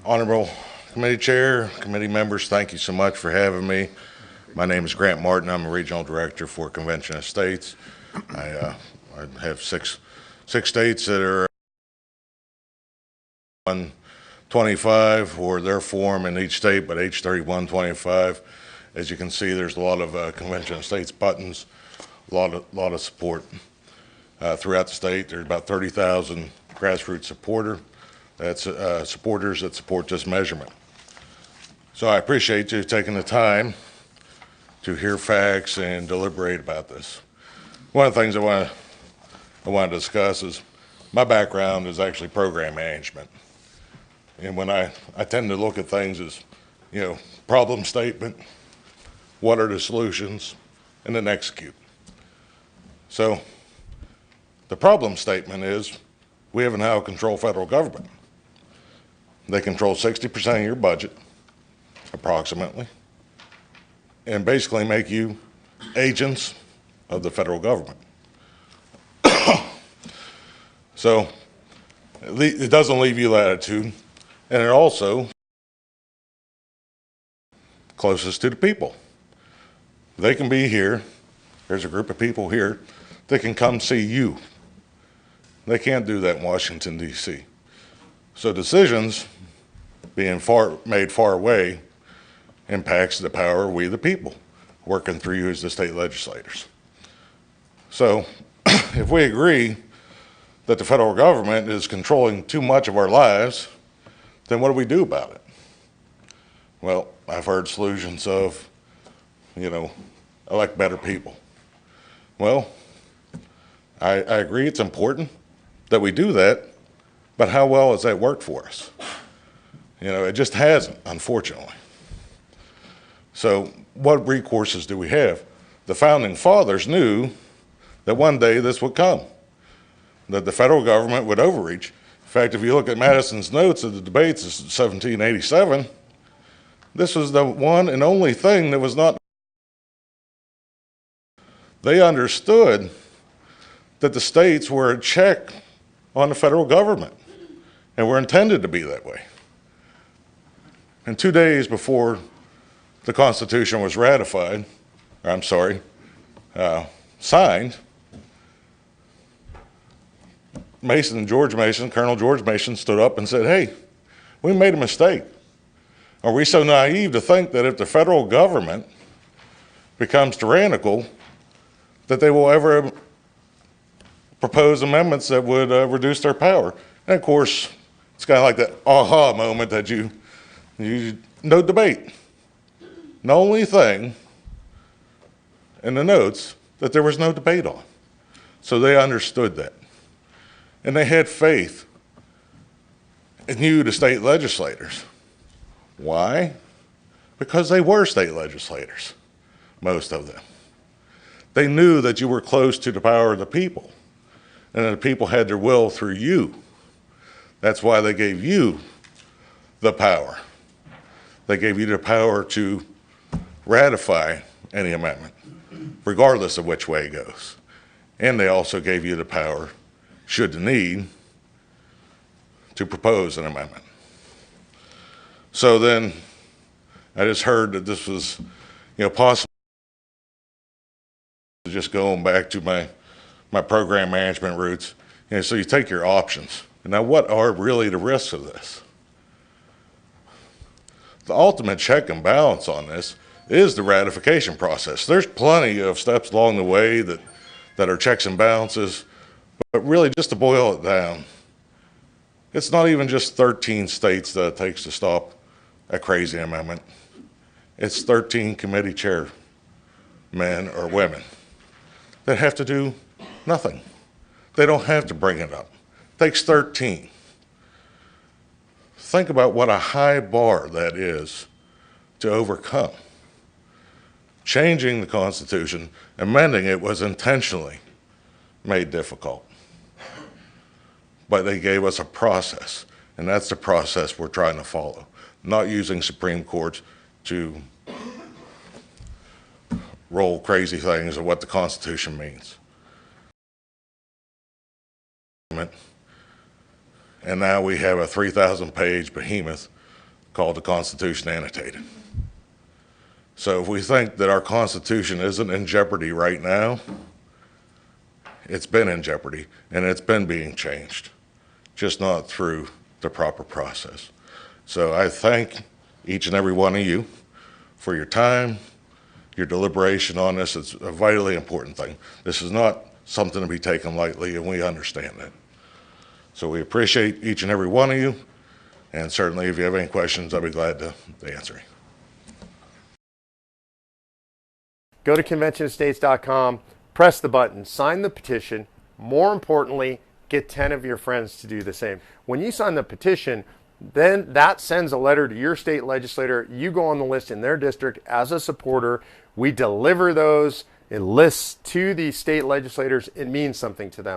Honorable Committee Chair, committee members, thank you so much for having me. My name is Grant Martin. I'm a Regional Director for Convention of States. I have six states that are on 25 or their form in each state, but H3125. As you can see, there's a lot of Convention of States buttons, a lot of support throughout the state. There's about 30,000 grassroots supporters that support this measurement. So I appreciate you taking the time to hear facts and deliberate about this. One of the things I want to discuss is my background is actually program management. And when I tend to look at things as, problem statement, what are the solutions, and then execute. So the problem statement is we have an out of control federal government. They control 60% of your budget, approximately, and basically make you agents of the federal government. So it doesn't leave you latitude, and it also closest to the people. They can be here. There's a group of people here that can come see you. They can't do that in Washington, D.C. So decisions being made far away impacts the power of we the people, working through you as the state legislators. So if we agree that the federal government is controlling too much of our lives, then what do we do about it? Well, I've heard solutions of, elect better people. Well, I agree it's important that we do that, but how well has that worked for us? It just hasn't, unfortunately. So what recourses do we have? The founding fathers knew that one day this would come, that the federal government would overreach. In fact, if you look at Madison's notes of the debates of 1787, this was the one and only thing that was not. They understood that the states were a check on the federal government and were intended to be that way. And 2 days before the Constitution was ratified, signed, Colonel George Mason stood up and said, hey, we made a mistake. Are we so naive to think that if the federal government becomes tyrannical, that they will ever propose amendments that would reduce their power? And of course, it's kind of like that aha moment that no debate. The only thing in the notes that there was no debate on. So they understood that. And they had faith in you, the state legislators. Why? Because they were state legislators, most of them. They knew that you were close to the power of the people, and that the people had their will through you. That's why they gave you the power. They gave you the power to ratify any amendment, regardless of which way it goes. And they also gave you the power, should the need, to propose an amendment. So then I just heard that this was, possible. Just going back to my program management roots. So you take your options. Now, what are really the risks of this? The ultimate check and balance on this is the ratification process. There's plenty of steps along the way that are checks and balances, but really just to boil it down, it's not even just 13 states that it takes to stop a crazy amendment. It's 13 committee chairmen or women that have to do nothing. They don't have to bring it up. It takes 13. Think about what a high bar that is to overcome. Changing the Constitution, amending it was intentionally made difficult. But they gave us a process, and that's the process we're trying to follow, not using Supreme Courts to roll crazy things of what the Constitution means. and now we have a 3,000-page behemoth called the Constitution Annotated. So if we think that our Constitution isn't in jeopardy right now, it's been in jeopardy, and it's been being changed, just not through the proper process. So I thank each and every one of you for your time, your deliberation on this. It's a vitally important thing. This is not something to be taken lightly, and we understand that. So we appreciate each and every one of you, and certainly if you have any questions, I'll be glad to answer. Go to conventionestates.com, press the button, sign the petition. More importantly, get 10 of your friends to do the same. When you sign the petition, then that sends a letter to your state legislator. You go on the list in their district as a supporter. We deliver those lists to the state legislators. It means something to them.